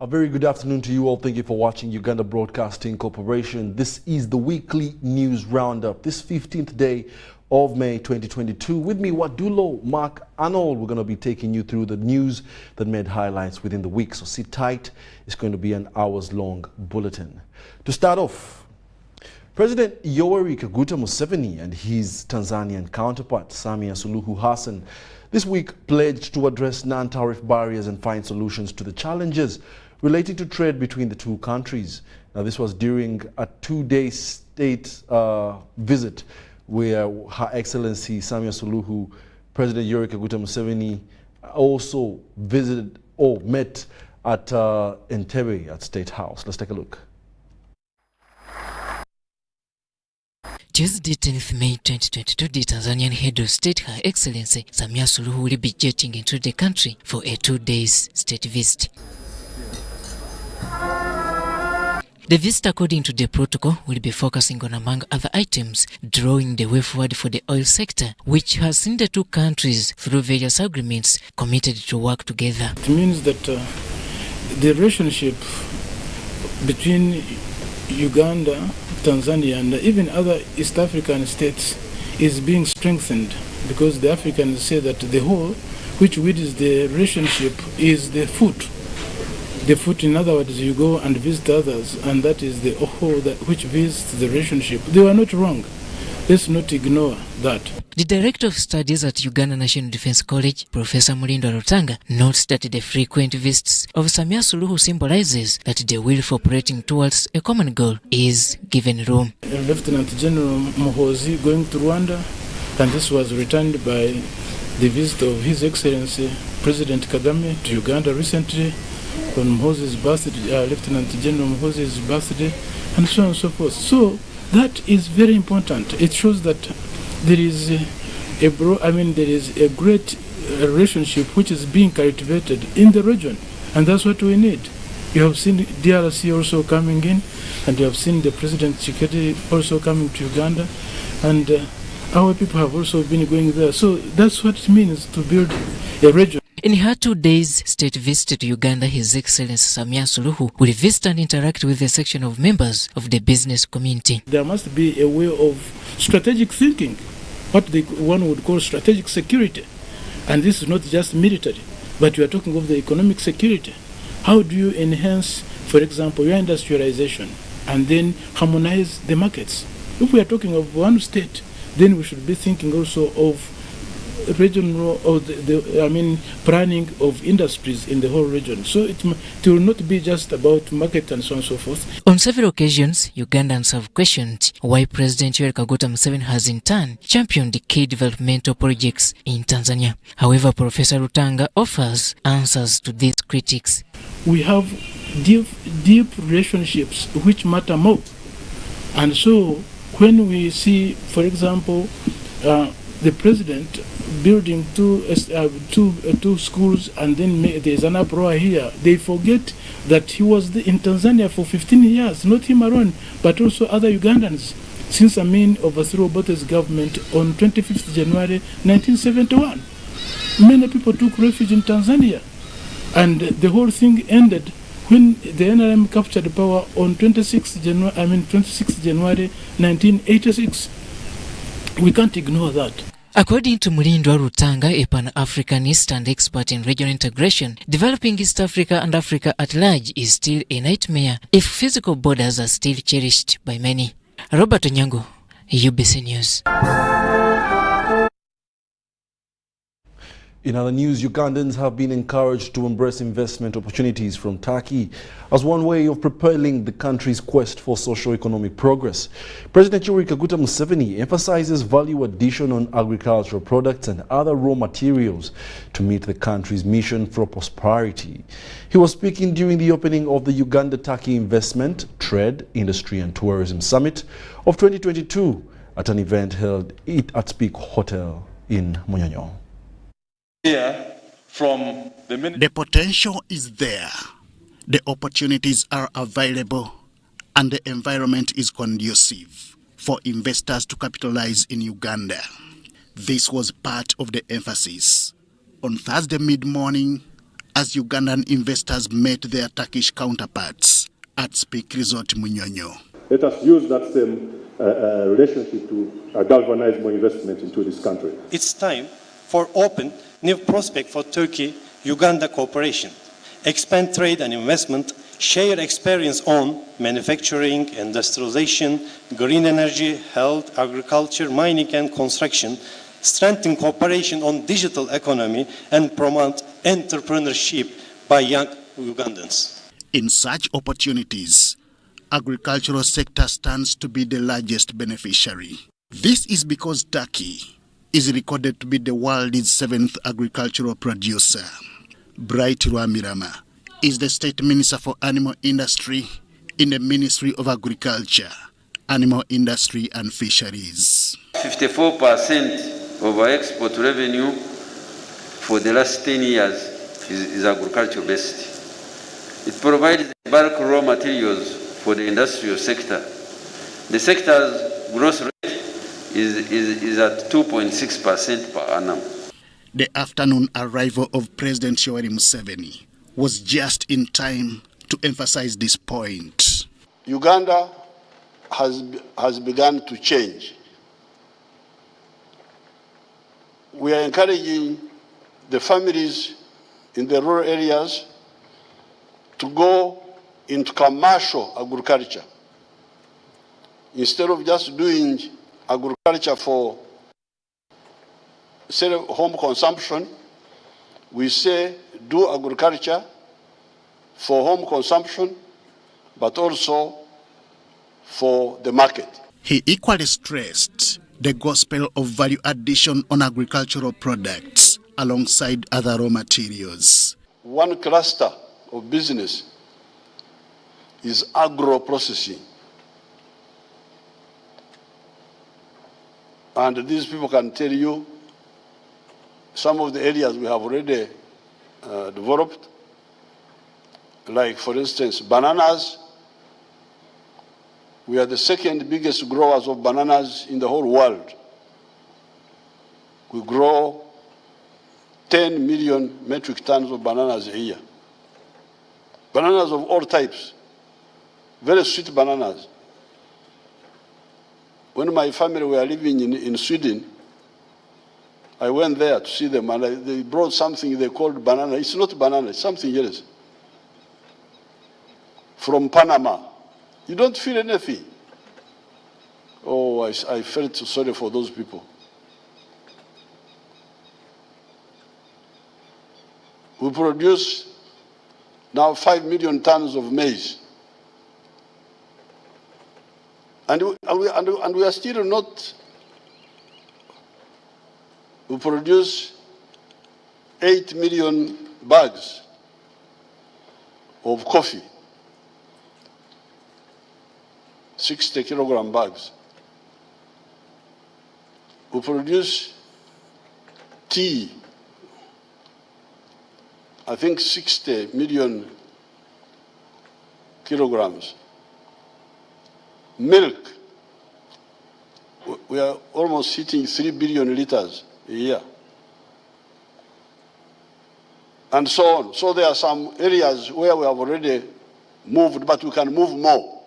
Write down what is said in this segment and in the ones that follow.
very good afternoon to you all. Thank you for watching Uganda Broadcasting Corporation. This is the weekly news roundup, this 15th day of May 2022. With me, Wadulo, Mark, Arnold. We're going to be taking you through the news that made highlights within the week. So sit tight. It's going to be an hours-long bulletin. To start off, President Yoweri Kaguta Museveni and his Tanzanian counterpart, Samia Suluhu Hassan, this week pledged to address non-tariff barriers and find solutions to the challenges relating to trade between the two countries. Now, this was during a two-day state visit where Her Excellency Samia Suluhu, President Yoweri Kaguta Museveni, also visited or met at Entebbe at State House. Let's take a look. Tuesday, 10th May 2022, the Tanzanian head of state, Her Excellency Samia Suluhu, will be jetting into the country for a 2-day state visit. The visit, according to the protocol, will be focusing on, among other items, drawing the way forward for the oil sector, which has seen the two countries, through various agreements, committed to work together. It means that the relationship between Uganda, Tanzania and even other East African states is being strengthened, because the Africans say that the whole which leads the relationship is the foot. The foot, in other words, you go and visit others, and that is the whole that which visits the relationship. They were not wrong. Let's not ignore that. The Director of Studies at Uganda National Defence College, Professor Mulindwa Rutanga, notes that the frequent visits of Samia Suluhu symbolizes that the will for operating towards a common goal is given room. Lieutenant General Muhoozi going to Rwanda, and this was returned by the visit of His Excellency President Kagame to Uganda recently on Muhoozi's birthday, Lieutenant General Muhoozi's birthday, and so on and so forth. So that is very important. It shows that there is a great relationship which is being cultivated in the region, and that's what we need. You have seen DRC also coming in, and you have seen the President Tshisekedi also coming to Uganda, and our people have also been going there. So that's what it means to build a region. In her 2 days state visit to Uganda, His Excellency Samia Suluhu will visit and interact with a section of members of the business community. There must be a way of strategic thinking, what one would call strategic security. And this is not just military, but we are talking of the economic security. How do you enhance, for example, your industrialization and then harmonize the markets? If we are talking of one state, then we should be thinking also of regional or planning of industries in the whole region. So it will not be just about market and so on and so forth. On several occasions, Ugandans have questioned why President Yoweri Kaguta Museveni has in turn championed the key developmental projects in Tanzania. However, Professor Rutanga offers answers to these critics. We have deep relationships which matter more. And so when we see, for example, the president building two schools, and then there's an uproar here, they forget that he was in Tanzania for 15 years, not him alone, but also other Ugandans, since Amin overthrew Obote's government on 25th January 1971. Many people took refuge in Tanzania, and the whole thing ended when the NRM captured power on 26th January 1986. We can't ignore that. According to Mulindwa Rutanga, a Pan-Africanist and expert in regional integration, developing East Africa and Africa at large is still a nightmare if physical borders are still cherished by many. Robert Onyango, UBC News. In other news, Ugandans have been encouraged to embrace investment opportunities from Turkey as one way of propelling the country's quest for socio-economic progress. President Yoweri Kaguta Museveni emphasizes value addition on agricultural products and other raw materials to meet the country's mission for prosperity. He was speaking during the opening of the Uganda-Turkey Investment, Trade, Industry and Tourism Summit of 2022 at an event held at Speak Hotel in Munyonyo. The potential is there, the opportunities are available, and the environment is conducive for investors to capitalize in Uganda. This was part of the emphasis on Thursday mid-morning as Ugandan investors met their Turkish counterparts at Speak Resort Munyonyo. Let us use that same relationship to galvanize more investment into this country. It's time for open new prospect for Turkey-Uganda cooperation, expand trade and investment, share experience on manufacturing, industrialization, green energy, health, agriculture, mining and construction, strengthen cooperation on digital economy and promote entrepreneurship by young Ugandans. In such opportunities, agricultural sector stands to be the largest beneficiary. This is because Turkey is recorded to be the world's 7th agricultural producer. Bright Rwamirama is the State Minister for Animal Industry in the Ministry of Agriculture, Animal Industry and Fisheries. 54% of our export revenue for the last 10 years is agriculture based. It provides bulk raw materials for the industrial sector. The sector's growth rate is at 2.6% per annum. The afternoon arrival of President Yoweri Museveni was just in time to emphasize this point. Uganda has begun to change. We are encouraging the families in the rural areas to go into commercial agriculture. Instead of just doing agriculture for home consumption, we say do agriculture for home consumption, but also for the market. He equally stressed the gospel of value addition on agricultural products alongside other raw materials. One cluster of business is agro-processing. And these people can tell you some of the areas we have already developed, like, for instance, bananas. We are the second biggest growers of bananas in the whole world. We grow 10 million metric tons of bananas a year. Bananas of all types, very sweet bananas. When my family were living in Sweden, I went there to see them, and they brought something they called banana. It's not banana, it's something else. From Panama. You don't feel anything. Oh, I felt sorry for those people. We produce now 5 million tons of maize. And we are still not. We produce 8 million bags of coffee, 60 kilogram bags. We produce tea, I think 60 million kilograms. Milk, we are almost hitting 3 billion liters a year. And so on. So there are some areas where we have already moved, but we can move more.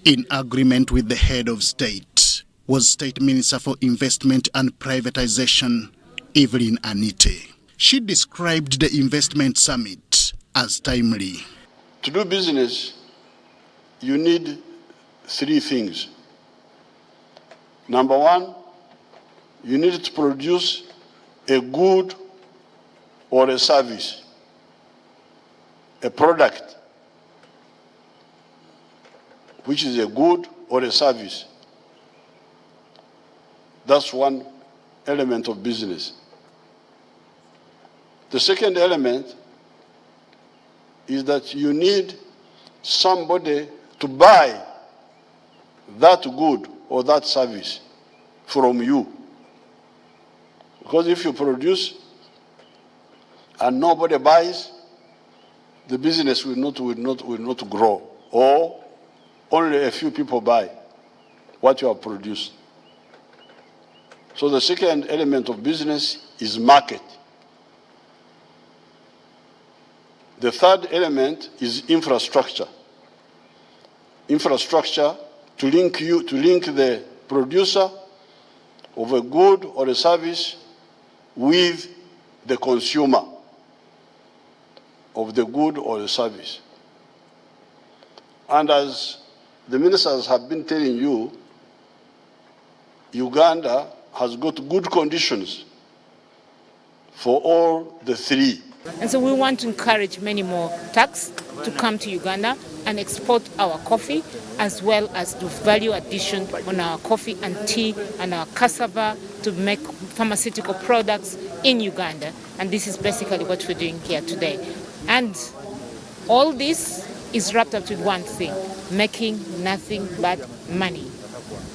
In agreement with the head of state was State Minister for Investment and Privatization, Evelyn Anite. She described the investment summit as timely. To do business, you need 3 things. Number 1, you need to produce a good or a service, a product, which is a good or a service. That's one element of business. The second element is that you need somebody to buy that good or that service from you. Because if you produce and nobody buys, the business will not grow, or only a few people buy what you have produced. So the second element of business is market. The third element is infrastructure. Infrastructure to link the producer of a good or a service with the consumer of the good or the service. And as the ministers have been telling you, Uganda has got good conditions for all the three. And so we want to encourage many more Turks to come to Uganda and export our coffee, as well as do value addition on our coffee and tea and our cassava to make pharmaceutical products in Uganda. And this is basically what we're doing here today. And all this is wrapped up with one thing: making nothing but money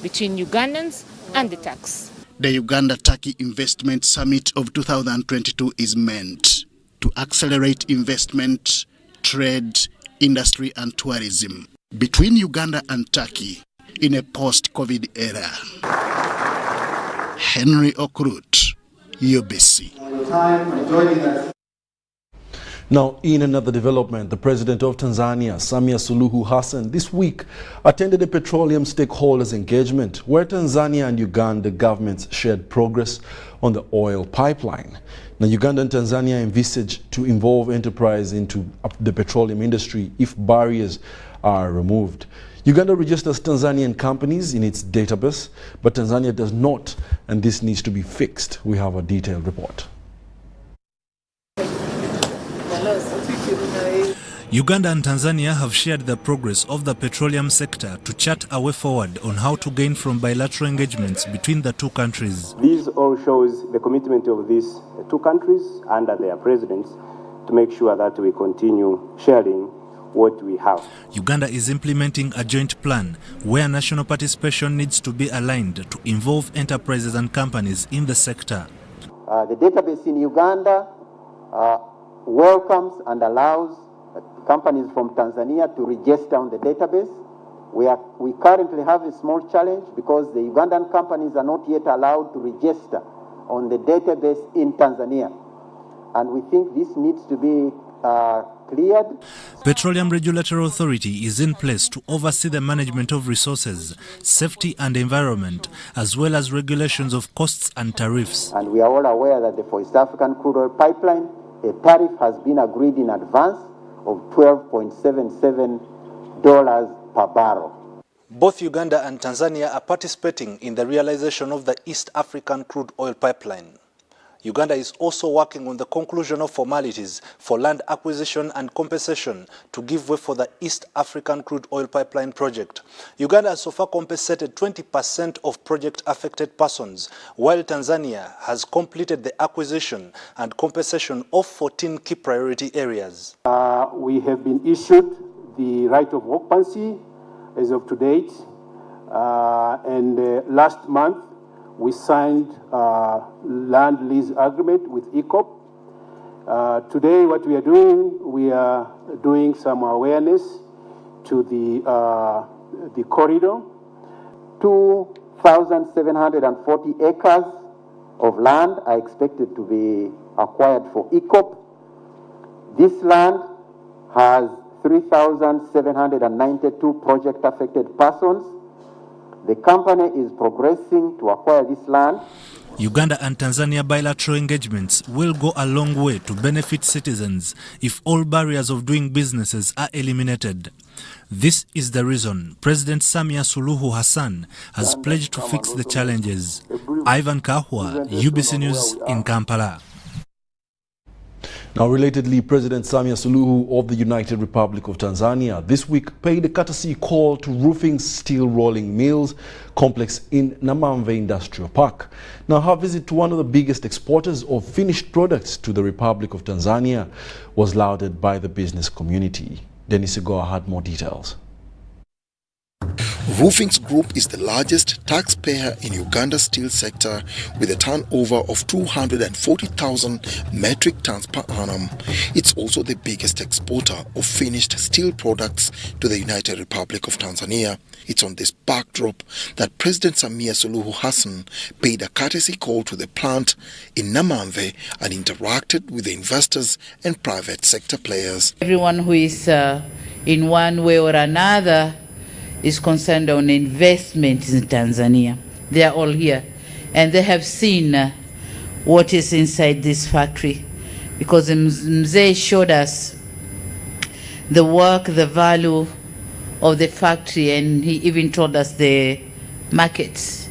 between Ugandans and the Turks. The Uganda-Turkey Investment Summit of 2022 is meant to accelerate investment, trade, industry and tourism between Uganda and Turkey in a post-COVID era. Henry Okrut, UBC. Now, in another development, the President of Tanzania, Samia Suluhu Hassan, this week attended a petroleum stakeholders engagement where Tanzania and Uganda governments shared progress on the oil pipeline. Now, Uganda and Tanzania envisage to involve enterprise into the petroleum industry if barriers are removed. Uganda registers Tanzanian companies in its database, but Tanzania does not, and this needs to be fixed. We have a detailed report. Uganda and Tanzania have shared the progress of the petroleum sector to chart a way forward on how to gain from bilateral engagements between the two countries. This all shows the commitment of these two countries under their presidents to make sure that we continue sharing what we have. Uganda is implementing a joint plan where national participation needs to be aligned to involve enterprises and companies in the sector. The database in Uganda welcomes and allows companies from Tanzania to register on the database. We currently have a small challenge because the Ugandan companies are not yet allowed to register on the database in Tanzania. And we think this needs to be cleared. Petroleum Regulatory Authority is in place to oversee the management of resources, safety and environment, as well as regulations of costs and tariffs. And we are all aware that for East African crude oil pipeline, a tariff has been agreed in advance of $12.77 per barrel. Both Uganda and Tanzania are participating in the realization of the East African crude oil pipeline. Uganda is also working on the conclusion of formalities for land acquisition and compensation to give way for the East African crude oil pipeline project. Uganda has so far compensated 20% of project-affected persons, while Tanzania has completed the acquisition and compensation of 14 key priority areas. We have been issued the right of occupancy as of to date, and last month we signed a land lease agreement with ECOP. Today what we are doing some awareness to the corridor. 2,740 acres of land are expected to be acquired for ECOP. This land has 3,792 project-affected persons. The company is progressing to acquire this land. Uganda and Tanzania bilateral engagements will go a long way to benefit citizens if all barriers of doing businesses are eliminated. This is the reason President Samia Suluhu Hassan has pledged to fix the challenges. Ivan Kahwa, UBC News in Kampala. Now, relatedly, President Samia Suluhu of the United Republic of Tanzania this week paid a courtesy call to Roofing Steel Rolling Mills complex in Namamve Industrial Park. Now, her visit to one of the biggest exporters of finished products to the Republic of Tanzania was lauded by the business community. Dennis Igoa had more details. Roofings Group is the largest taxpayer in Uganda's steel sector with a turnover of 240,000 metric tons per annum. It's also the biggest exporter of finished steel products to the United Republic of Tanzania. It's on this backdrop that President Samia Suluhu Hassan paid a courtesy call to the plant in Namamve and interacted with the investors and private sector players. Everyone who is in one way or another is concerned on investment in Tanzania. They are all here and they have seen what is inside this factory, because Mzee showed us the work, the value of the factory, and he even told us the markets.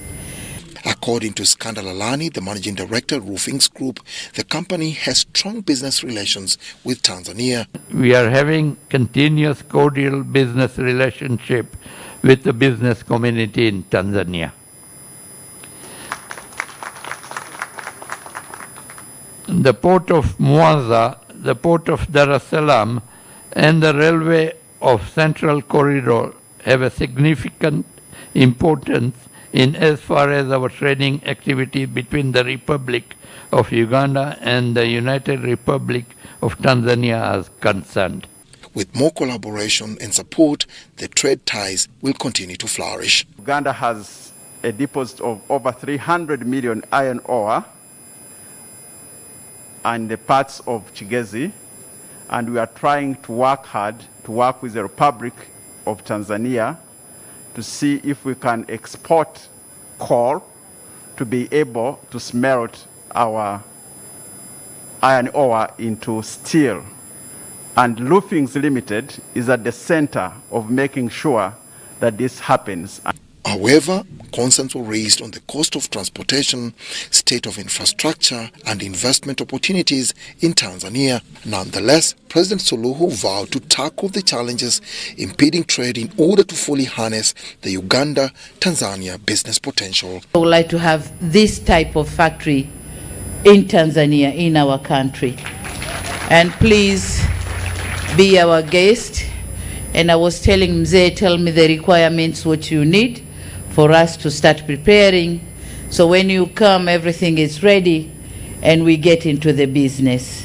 According to Skandal Alani, the managing director, Roofings Group, the company has strong business relations with Tanzania. We are having continuous cordial business relationship with the business community in Tanzania. The port of Mwanza, the port of Dar es Salaam, and the railway of Central Corridor have a significant importance in as far as our trading activity between the Republic of Uganda and the United Republic of Tanzania is concerned. With more collaboration and support, the trade ties will continue to flourish. Uganda has a deposit of over 300 million iron ore and the parts of Chigezi, and we are trying to work hard to work with the Republic of Tanzania to see if we can export coal to be able to smelt our iron ore into steel. And Roofings Limited is at the center of making sure that this happens. However, concerns were raised on the cost of transportation, state of infrastructure, and investment opportunities in Tanzania. Nonetheless, President Suluhu vowed to tackle the challenges impeding trade in order to fully harness the Uganda-Tanzania business potential. I would like to have this type of factory in Tanzania, in our country. And please be our guest. And I was telling Mzee, tell me the requirements, what you need for us to start preparing. So when you come, everything is ready and we get into the business.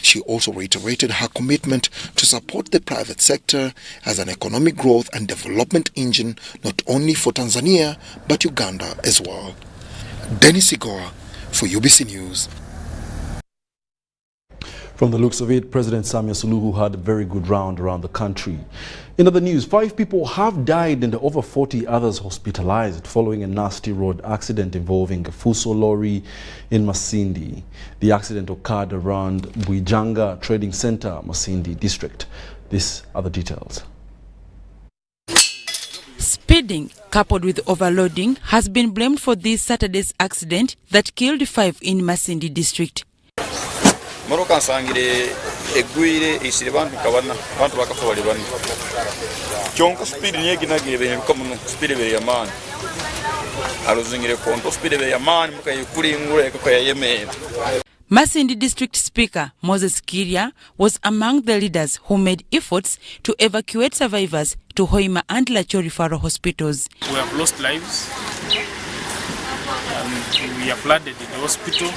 She also reiterated her commitment to support the private sector as an economic growth and development engine, not only for Tanzania, but Uganda as well. Dennis Igoa for UBC News. From the looks of it, President Samia Suluhu had a very good round around the country. In other news, 5 people have died and over 40 others hospitalized following a nasty road accident involving a Fuso lorry in Masindi. The accident occurred around Buijanga Trading Center, Masindi district. These are the details. Speeding coupled with overloading has been blamed for this Saturday's accident that killed 5 in Masindi district. Moroka nsangire egwire isire bantu kabana bantu bakafa bali bana kyonko speed nyeginagire bene bikomuno speed bere yamani aluzingire konto speed bere yamani mukayikuringure kokayemera. Masindi District Speaker Moses Kiria was among the leaders who made efforts to evacuate survivors to Hoima and Lacho referral hospitals. We have lost lives and we are flooded in the hospital.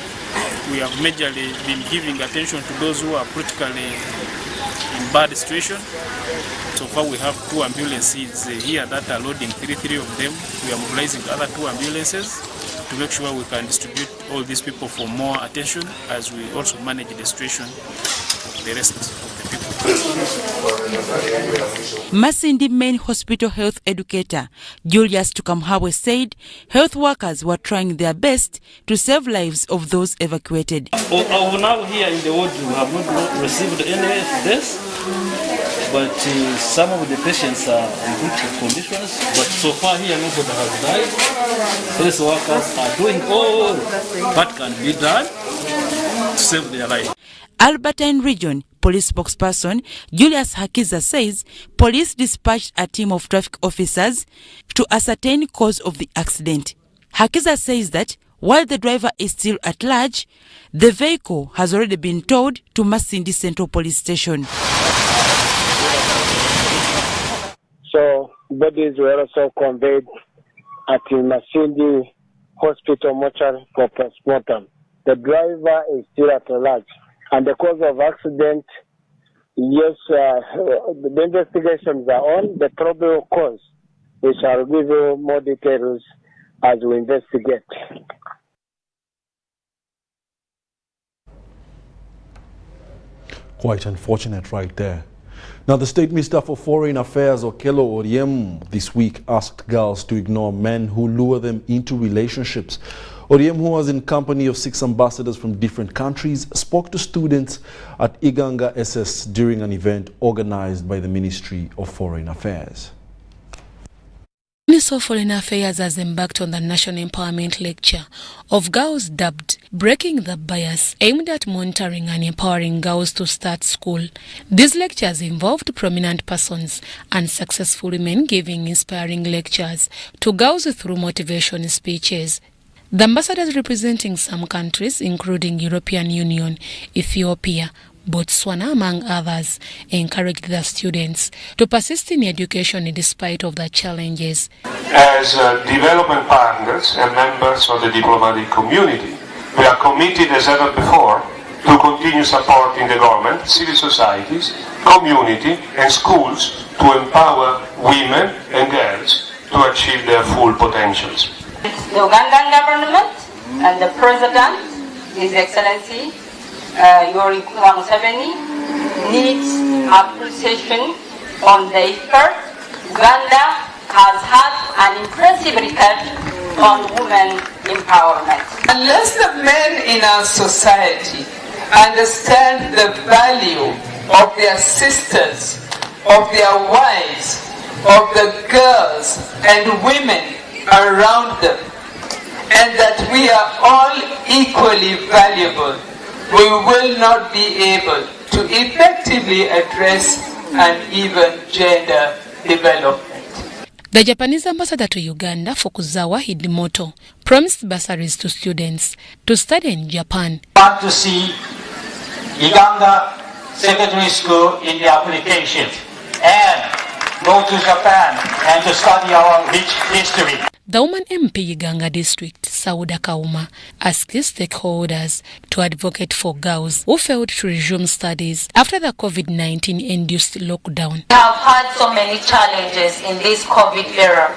We have majorly been giving attention to those who are critically in bad situation. So far we have 2 ambulances here that are loading 3 of them. We are mobilizing other 2 ambulances to make sure we can distribute all these people for more attention as we also manage the situation of the rest of the people. Masindi Main Hospital health educator Julius Tukamhawe said health workers were trying their best to save lives of those evacuated. Now here in the ward we have not received any of this, but some of the patients are in good conditions, but so far here nobody has died. Health workers are doing all that can be done to save their life. Albertine Region Police spokesperson Julius Hakiza says police dispatched a team of traffic officers to ascertain cause of the accident. Hakiza says that while the driver is still at large, the vehicle has already been towed to Masindi Central Police Station. So bodies were also conveyed at Masindi Hospital mortuary for postmortem. The driver is still at large. And the cause of accident, yes, the investigations are on. The probable cause, we shall give you more details as we investigate. Quite unfortunate right there. Now, the State Minister for Foreign Affairs, Okello Oryem, this week asked girls to ignore men who lure them into relationships. Oryem, who was in company of 6 ambassadors from different countries, spoke to students at Iganga SS during an event organized by the Ministry of Foreign Affairs. The Ministry of Foreign Affairs has embarked on the National Empowerment Lecture of girls dubbed Breaking the Bias, aimed at monitoring and empowering girls to start school. These lectures involved prominent persons and successful women giving inspiring lectures to girls through motivation speeches. The ambassadors representing some countries, including European Union, Ethiopia, Botswana, among others, encouraged the students to persist in education despite of the challenges. As development partners and members of the diplomatic community, we are committed as ever before to continue supporting the government, civil societies, community and schools to empower women and girls to achieve their full potentials. The Ugandan government and the President, His Excellency Yoweri Museveni, needs appreciation on the effort Uganda has had an impressive record on women empowerment. Unless the men in our society understand the value of their sisters, of their wives, of the girls and women around them, and that we are all equally valuable, we will not be able to effectively address uneven gender development. The Japanese ambassador to Uganda, Fukuzawa Hidimoto, promised bursaries to students to study in Japan. I want to see Uganda Secondary School in the application and go to Japan and to study our rich history. The woman MP Iganga District, Sauda Kauma, asked stakeholders to advocate for girls who failed to resume studies after the COVID-19 induced lockdown. We have had so many challenges in this COVID era.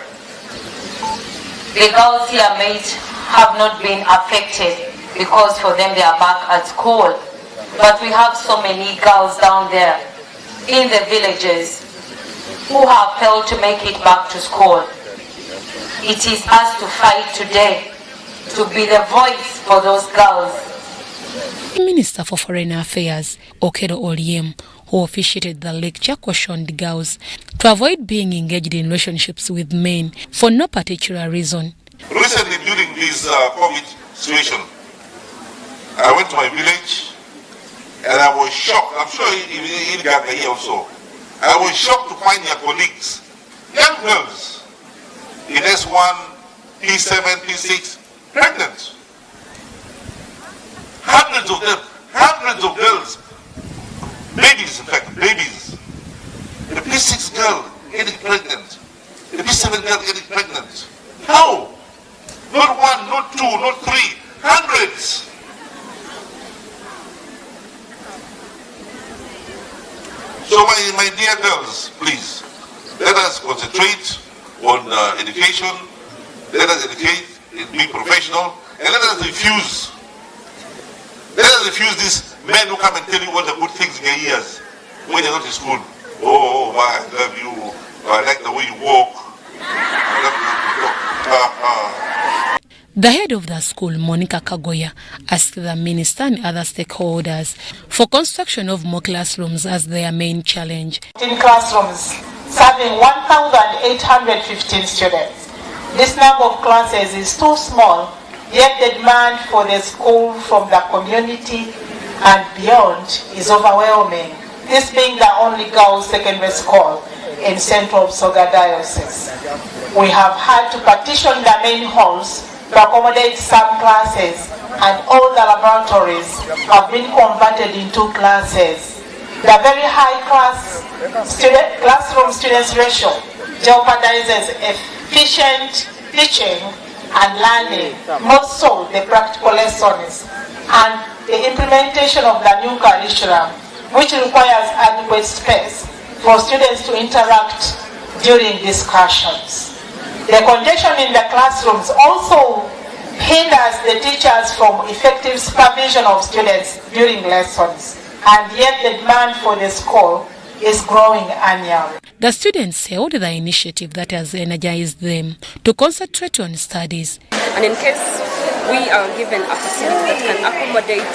The girls here have not been affected because for them they are back at school. But we have so many girls down there in the villages who have failed to make it back to school. It is us to fight today to be the voice for those girls. The Minister for Foreign Affairs, Okello Oryem, who officiated the lecture, cautioned girls to avoid being engaged in relationships with men for no particular reason. Recently, during this COVID situation, I went to my village and I was shocked. I'm sure in Ghana here also. I was shocked to find their colleagues, young girls, in S1, P7, P6, pregnant. Hundreds of girls, babies in fact, babies. The P6 girl getting pregnant, the P7 girl getting pregnant. How? Not one, not two, not three, hundreds. So my dear girls, please, let us concentrate on education, let us educate, be professional, and let us refuse these men who come and tell you all the good things in your ears when you're not in school. Oh, I love you, I like the way you walk, I love the way you talk. The head of the school, Monica Kagoya, asked the minister and other stakeholders for construction of more classrooms as their main challenge. In classrooms, serving 1,815 students. This number of classes is too small, yet the demand for the school from the community and beyond is overwhelming. This being the only girls' secondary school in Central Busoga Diocese. We have had to partition the main halls to accommodate some classes, and all the laboratories have been converted into classes. The very high classroom students ratio jeopardizes efficient teaching and learning, more so the practical lessons and the implementation of the new curriculum, which requires adequate space for students to interact during discussions. The congestion in the classrooms also hinders the teachers from effective supervision of students during lessons, and yet the demand for the school is growing annually. The students hailed the initiative that has energized them to concentrate on studies. And in case we are given a facility that can accommodate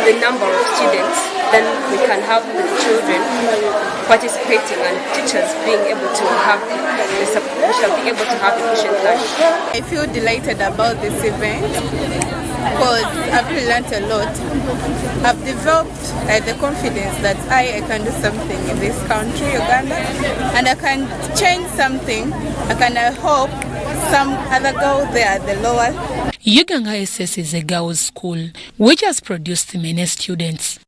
the number of students, then we can have the children participating and teachers being able to have, we shall be able to have efficient learning. I feel delighted about this event because I've really learned a lot. I've developed the confidence that I can do something in this country, Uganda, and I can change something. I can help some other girl there at the lower. Uganga SS is a girls' school which has produced many students.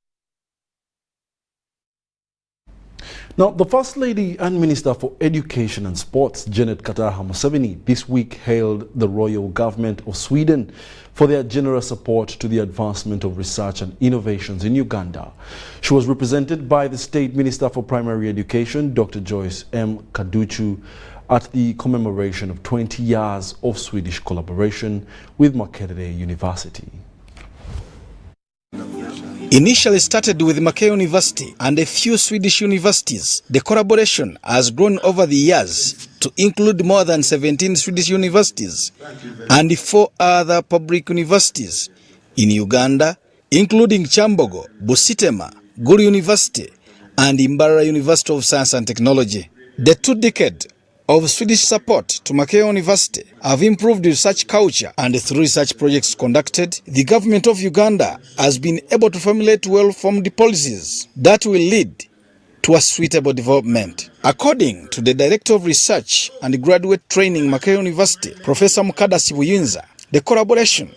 Now, the First Lady and Minister for Education and Sports, Janet Kataha Museveni, this week hailed the royal government of Sweden for their generous support to the advancement of research and innovations in Uganda. She was represented by the State Minister for Primary Education, Dr. Joyce M. Kaduchu, at the commemoration of 20 years of Swedish collaboration with Makerere University. Initially started with Makerere University and a few Swedish universities, the collaboration has grown over the years to include more than 17 Swedish universities and 4 other public universities in Uganda, including Chambogo, Busitema, Gulu University, and Mbarara University of Science and Technology. The 2 decades of Swedish support to Makerere University have improved research culture, and through research projects conducted, the government of Uganda has been able to formulate well-formed policies that will lead to a suitable development. According to the Director of Research and Graduate Training, Makerere University, Professor Mukadasi Buyinza, the collaboration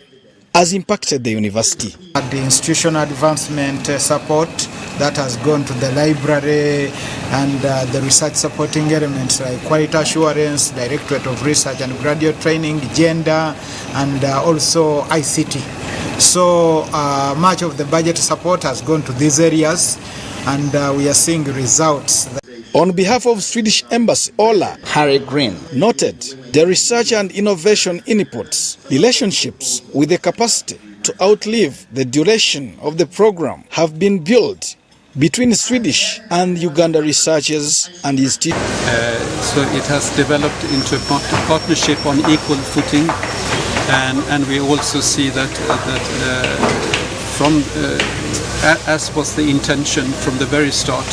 has impacted the university. The institutional advancement support that has gone to the library and the research supporting elements like quality assurance, Directorate of Research and Graduate Training, gender, and also ICT. So much of the budget support has gone to these areas, and we are seeing results. On behalf of Swedish Embassy, Ola Harry Green noted the research and innovation inputs, relationships with the capacity to outlive the duration of the program have been built between Swedish and Uganda researchers and institutes. So it has developed into a partnership on equal footing, and we also see that from as was the intention from the very start,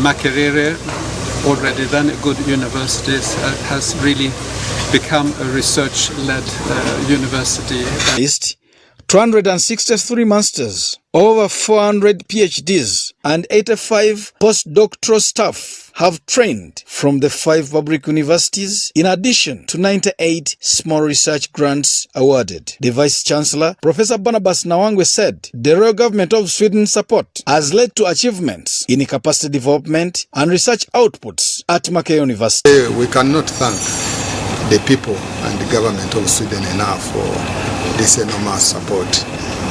Makerere, already then a good university, has really become a research-led university. 263 masters, over 400 PhDs, and 85 postdoctoral staff have trained from the 5 public universities, in addition to 98 small research grants awarded. The Vice-Chancellor, Professor Barnabas Nawangwe, said the Royal Government of Sweden's support has led to achievements in capacity development and research outputs at Makerere University. We cannot thank the people and the government of Sweden enough for this enormous support.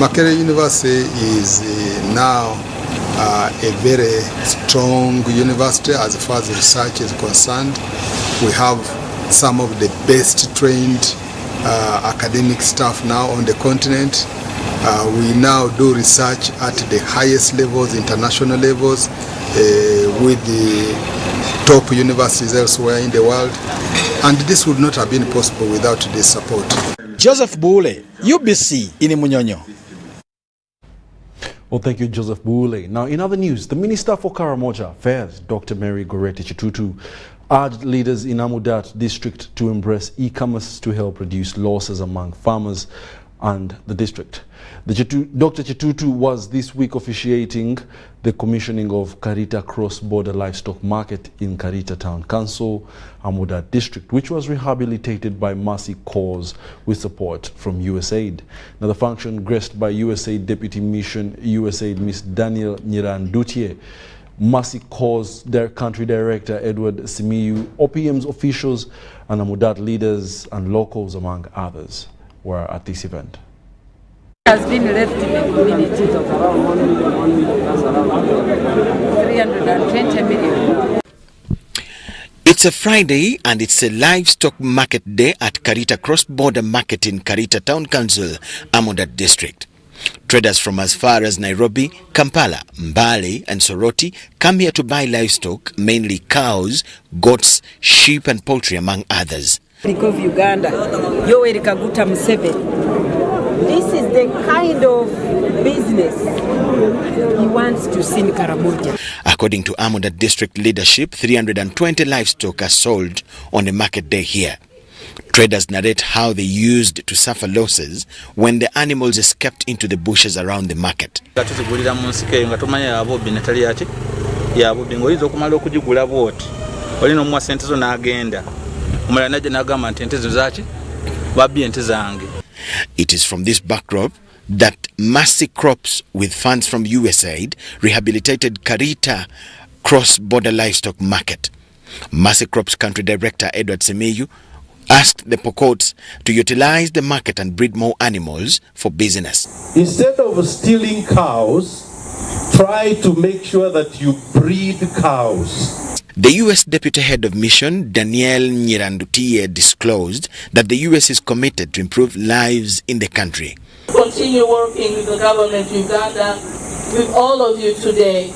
Makerere University is now a very strong university as far as research is concerned. We have some of the best trained academic staff now on the continent. We now do research at the highest levels, international levels, with the top universities elsewhere in the world. And this would not have been possible without this support. Joseph Bule, UBC in Munyonyo. Well, thank you, Joseph Bule. Now, in other news, the Minister for Karamoja Affairs, Dr. Mary Gorete Chitutu, urged leaders in Nadunet district to embrace e-commerce to help reduce losses among farmers and the district. Dr. Chitutu was this week officiating the commissioning of Karita Cross-Border Livestock Market in Karita Town Council, Nadunet District, which was rehabilitated by Mercy Cause with support from USAID. Now, the function, graced by USAID Deputy Mission USAID Miss Daniel Nyirandutie, Mercy Cause, their country director Edward Simiyu, OPM's officials and Nadunet leaders and locals, among others, were at this event. Has been left in the community of around 320 million. It's a Friday and it's a livestock market day at Karita Cross-Border Market in Karita Town Council, Nadunet District. Traders from as far as Nairobi, Kampala, Mbale and Soroti come here to buy livestock, mainly cows, goats, sheep and poultry, among others. Because Uganda, Yoweri Kaguta Museveni, this is the kind of business he wants to see in Karamoja. According to Nadunet District leadership, 320 livestock are sold on the market day here. Traders narrate how they used to suffer losses when the animals escaped into the bushes around the market. It is from this backdrop that Mercy Crops, with funds from USAID, rehabilitated Karita Cross-Border Livestock Market. Mercy Crops Country Director Edward Simiyu asked the Pokots to utilize the market and breed more animals for business. Instead of stealing cows, try to make sure that you breed cows. The U.S. Deputy Head of Mission, Daniel Nyirandutie, disclosed that the U.S. is committed to improve lives in the country. Continue working with the government of Uganda, with all of you today,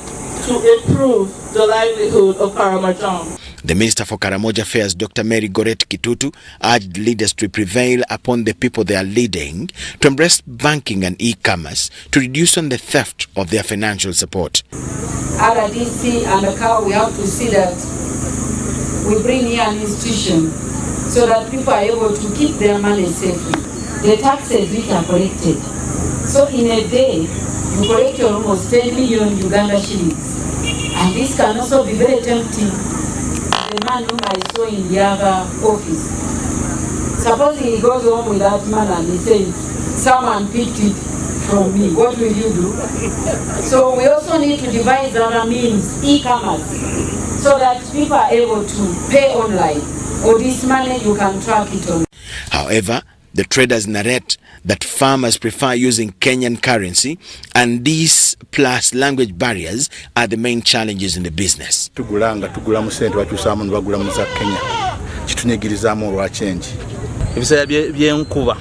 to improve the livelihood of Karamojong. The Minister for Karamoja Affairs, Dr. Mary Goret Kitutu, urged leaders to prevail upon the people they are leading to embrace banking and e-commerce to reduce on the theft of their financial support. RDC and the cow, we have to see that we bring here an institution so that people are able to keep their money safely. The taxes which are collected. So in a day, you collect almost 10 million Uganda shillings. And this can also be very tempting. The man whom I saw in the other office. Supposing he goes home with that man and he says, someone picked it from me, what will you do? So we also need to devise other means, e-commerce, so that people are able to pay online. Or this money you can track it on. However, the traders narrate that farmers prefer using Kenyan currency, and these plus language barriers are the main challenges in the business. Tugula mu sente bakyusamu ne bagula mu za Kenya kitunyigirizamu olwa change. Ebiseera by'enkuba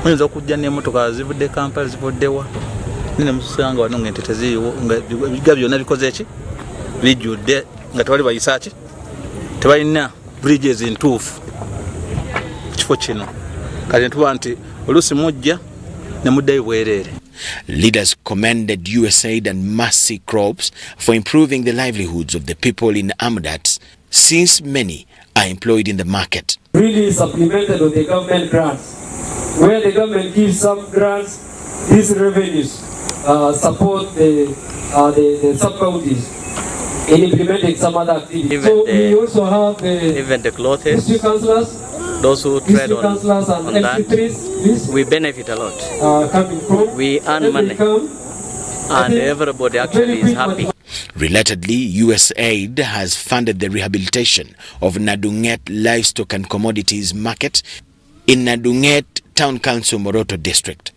muyinza okujja n'emmotoka zivudde Kampala zivuddewa nene musanga wano ng'ente teziiwo nga ebiga byonna bikoze ki bijjudde nga tewali bayisa ki tebalina bridges ntuufu kifo kino kati ntuba nti oluusi mujja ne muddayo bwereere. Leaders commended USAID and Mercy Crops for improving the livelihoods of the people in Nadunet, since many are employed in the market. Really supplemented with the government grants. Where the government gives some grants, these revenues support the sub-counties in implementing some other activities. So we also have even the clothes, district councillors, those who trade on that, we benefit a lot. We earn money and everybody actually is happy. Relatedly, USAID has funded the rehabilitation of Nadunet Livestock and Commodities Market in Nadunet Town Council, Moroto District.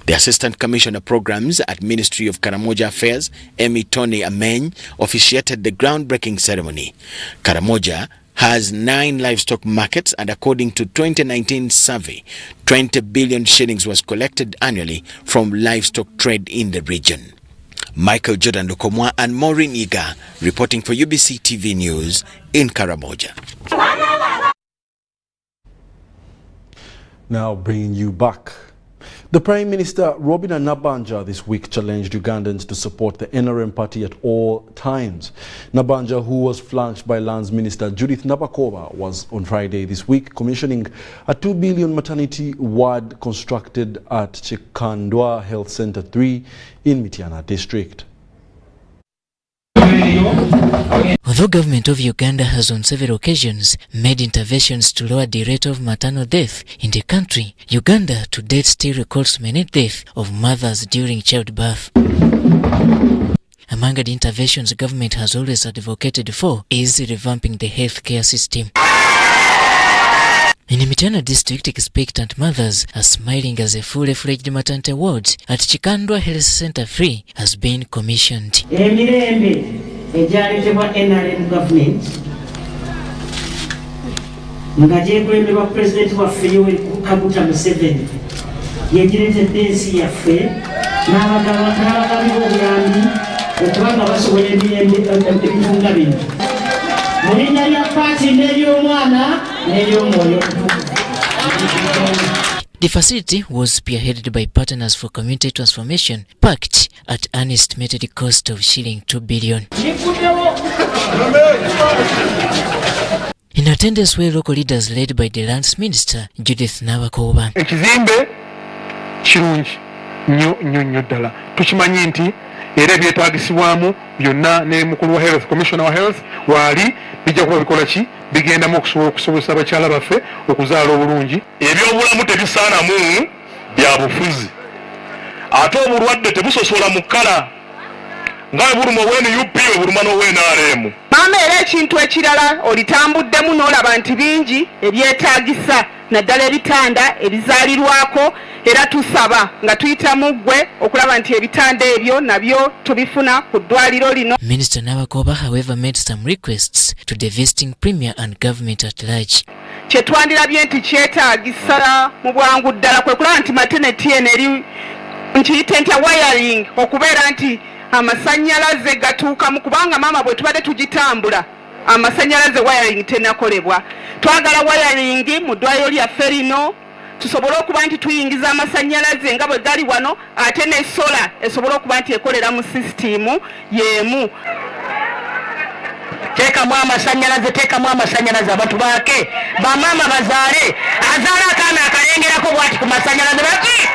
The Assistant Commissioner Programs at Ministry of Karamoja Affairs, Emi Tony Ameny, officiated the groundbreaking ceremony. Karamoja has 9 livestock markets, and according to 2019 survey, 20 billion shillings was collected annually from livestock trade in the region. Michael Jordan Lukomwa and Maureen Iga reporting for UBC TV News in Karamoja. Now bringing you back. The Prime Minister Robinah Nabbanja this week challenged Ugandans to support the NRM party at all times. Nabbanja, who was flanked by Lands Minister Judith Nabakova, was on Friday this week commissioning a 2 billion maternity ward constructed at Chikandwa Health Center 3 in Mityana district. Although government of Uganda has on several occasions made interventions to lower the rate of maternal death in the country, Uganda to date still records many deaths of mothers during childbirth. Among the interventions the government has always advocated for is revamping the healthcare system. In Mityana district, expectant mothers are smiling as a fully-fledged maternity ward at Chikandwa Health Center Free has been commissioned. Emirembe ejaletebwa NRM government nga gyekulembebwa President waffe Yoweri Kaguta Museveni yegiretedde ensi yaffe n'abagabi b'obuyambi okubanga basobola ebitunga bino mu linnya lya paati n'ery'omwana n'ery'omwoyo. The facility was spearheaded by Partners for Community Transformation, packed at an estimated cost of shilling 2 billion. In attendance were local leaders led by the Lands Minister, Judith Nabakoba. Ekizimbe kirungi nnyo ddala. Tukimanyi nti era ebyetaagisibwamu byonna ne mukulu wa Health, Commissioner wa Health, waali bijja kuba bikola ki? Bigendamu okusobozesa abakyala baffe okuzaala obulungi. Ebyobulamu tebisaanamu bya bufuzi. Ate obulwadde tebusosola mu kkala. Nga buluma obw'enu UP obuluma n'obw'NRM. Maama era ekintu ekirala olitambuddemu n'olaba nti bingi ebyetaagisa naddala ebitanda ebizaalirwako era tusaba nga tuyitamu ggwe okulaba nti ebitanda ebyo nabyo tubifuna ku ddwaliro lino. Minister Nabakoba, however, made some requests to the visiting Premier and government at large. Kye twandirabye nti kyetaagisa mu bwangu ddala kwe kulaba nti maternity eno eri nkiyite ntya wiring okubeera nti amasanyalaze gatuukamu kubanga maama bwe tubadde tugitambula amasanyalaze wiring tenakolebwa. Twagala wiring mu ddwaliro lyaffe lino tusobole okuba nti tuyingiza amasanyalaze nga bwe gali wano ate ne sola esobole okuba nti ekolera mu sisitimu y'emu. Teekamu amasanyalaze abantu baake bamaama bazaale azaala akaana akalengerako bw'ati ku masanyalaze baki.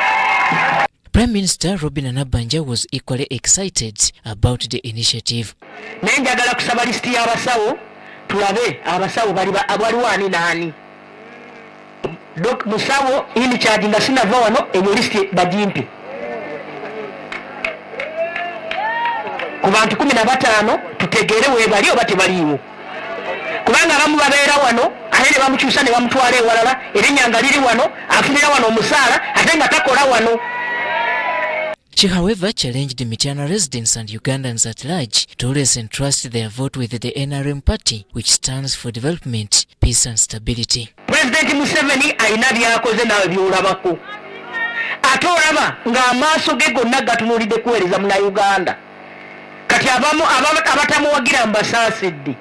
Prime Minister Robin Anabanja was equally excited about the initiative. Nenjagala kusaba listi y'abasawo tulabe abasawo baliwo ani naani. Musawo in charge nga sinava wano eyo listi bagimpe. Ku bantu 15 tutegeere weebali oba tebaliiwo. Kubanga abamu babeera wano ate ne bamukyusa ne bamutwala ewalala erinnya nga liri wano afunira wano omusaala ate nga takola wano. She, however, challenged Mityana residents and Ugandans at large to always entrust their vote with the NRM party, which stands for development, peace and stability. President Museveni alina byakoze nawe byolabako. Ate olaba ng'amaaso ge gonna gatunulidde kuweereza Munnayuganda. Kati abatamuwagira mbasaasidde.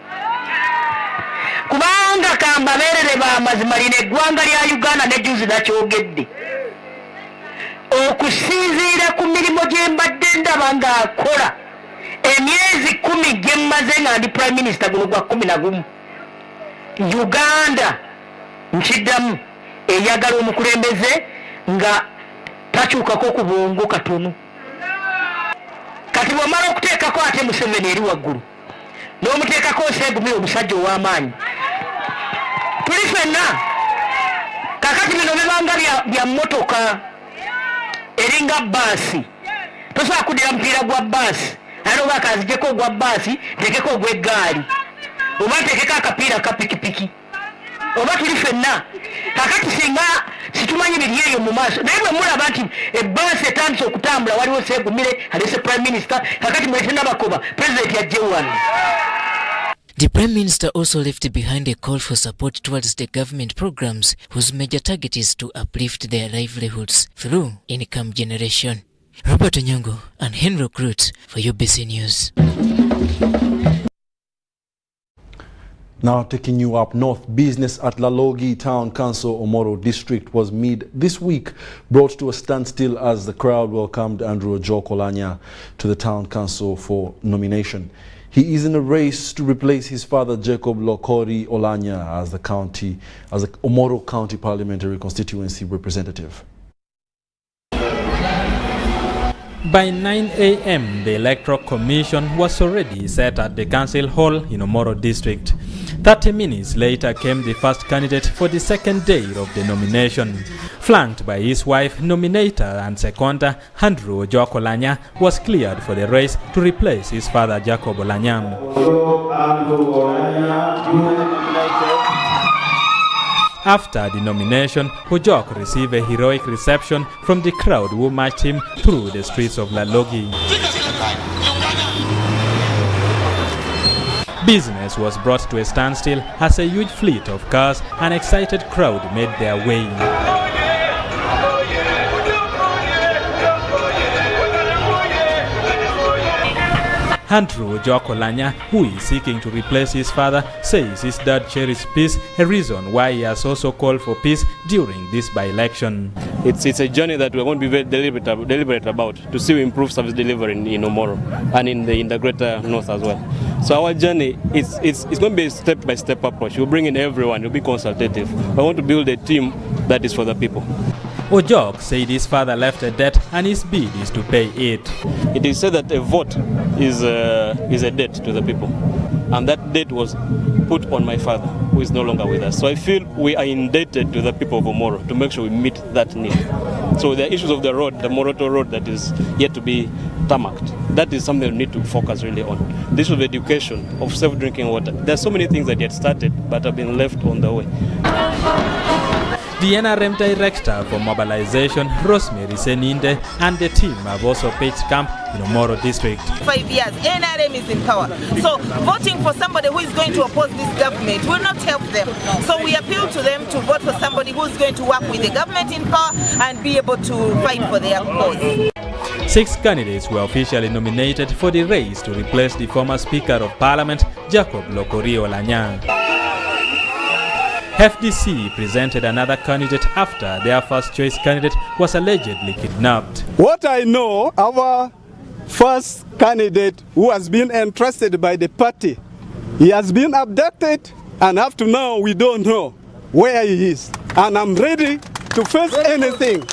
Kubanga kambabeerere b'amazima lino eggwanga lya Uganda ne juzi nakyogedde. Okusinziira ku mirimu gye mbadde ndaba ng'akola emyezi 10 gye mmaze nga ndi Prime Minister guno gwa 11. Uganda nkiddamu eyagala omukulembeze nga takyukako ku bwongo katono. Kati bw'omala okuteekako ate Museveni eri waggulu n'omuteekako Nsegumire omusajja ow'amaanyi. Tuli ffenna kakati bino bibanga bya mmotoka eringa baasi. Tosobola kuddira mupiira gwa baasi ate oba akazijeko ogwa baasi tekeko ogw'eggaali oba tekeko akapiira ka pikipiki oba tuli ffenna kakati singa situmanyi biri eyo mu maaso naye bwe mulaba nti ebbaasi etandise okutambula waliwo Nsegumire alese Prime Minister kakati mulete Nabakoba President yajje wano. The Prime Minister also left behind a call for support towards the government programs whose major target is to uplift their livelihoods through income generation. Robert Onyango and Henry Crute for UBC News. Now taking you up north, business at Lalogi Town Council Omoro District was this week brought to a standstill as the crowd welcomed Andrew Ojo-Kolanya to the Town Council for nomination. He is in a race to replace his father Jacob Lokori Olanya as the Omoro County Parliamentary Constituency representative. By 9 a.m., the Electoral Commission was already set at the Council Hall in Omoro District. 30 minutes later came the first candidate for the second day of the nomination. Flanked by his wife, nominator and seconder Andrew Wadulo was cleared for the race to replace his father Jacob Olanyang. After the nomination, Ojok received a heroic reception from the crowd who marched him through the streets of Lalogi. Business was brought to a standstill as a huge fleet of cars and excited crowd made their way. Andrew Wadulo, who is seeking to replace his father, says his dad cherishes peace, a reason why he has also called for peace during this by-election. It's a journey that we're going to be very deliberate about to see we improve service delivery in Omoro and in the greater north as well. So our journey it's going to be a step-by-step approach. We'll bring in everyone, it'll be consultative. I want to build a team that is for the people. Ojok said his father left a debt and his bid is to pay it. It is said that a vote is a debt to the people, and that debt was put on my father, who is no longer with us. So I feel we are indebted to the people of Omoro to make sure we meet that need. So the issues of the road, the Moroto road that is yet to be tarmacked, that is something we need to focus really on. This of education, of safe drinking water. There are so many things that yet started but have been left on the way. The NRM Director for Mobilization, Rosemary Seninde, and the team have also pitched camp in Omoro District. 5 years, NRM is in power. So voting for somebody who is going to oppose this government will not help them. So we appeal to them to vote for somebody who is going to work with the government in power and be able to fight for their cause. 6 candidates were officially nominated for the race to replace the former Speaker of Parliament, Jacob Lokorio Olanyang. FDC presented another candidate after their first choice candidate was allegedly kidnapped. What I know, our first candidate who has been entrusted by the party, he has been abducted, and up to now we don't know where he is. And I'm ready to face anything.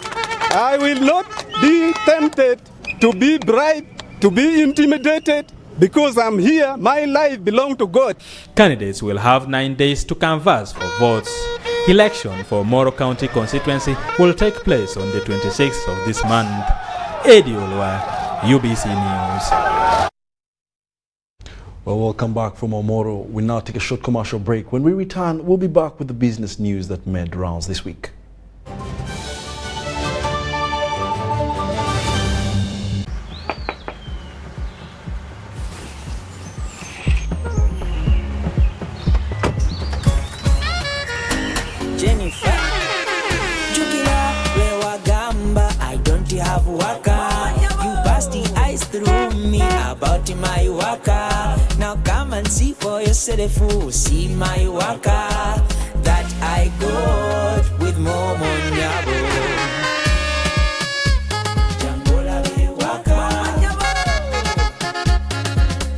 I will not be tempted to be bribed, to be intimidated, because I'm here, my life belongs to God. Candidates will have 9 days to canvass for votes. Election for Moro County constituency will take place on the 26th of this month. Eddie Olwa, UBC News. Well, welcome back from Omoro. We now take a short commercial break. When we return, we'll be back with the business news that made rounds this week. About my waka, now come and see for yourself. See my waka that I got with Momo Nyabo. Jambola be waka,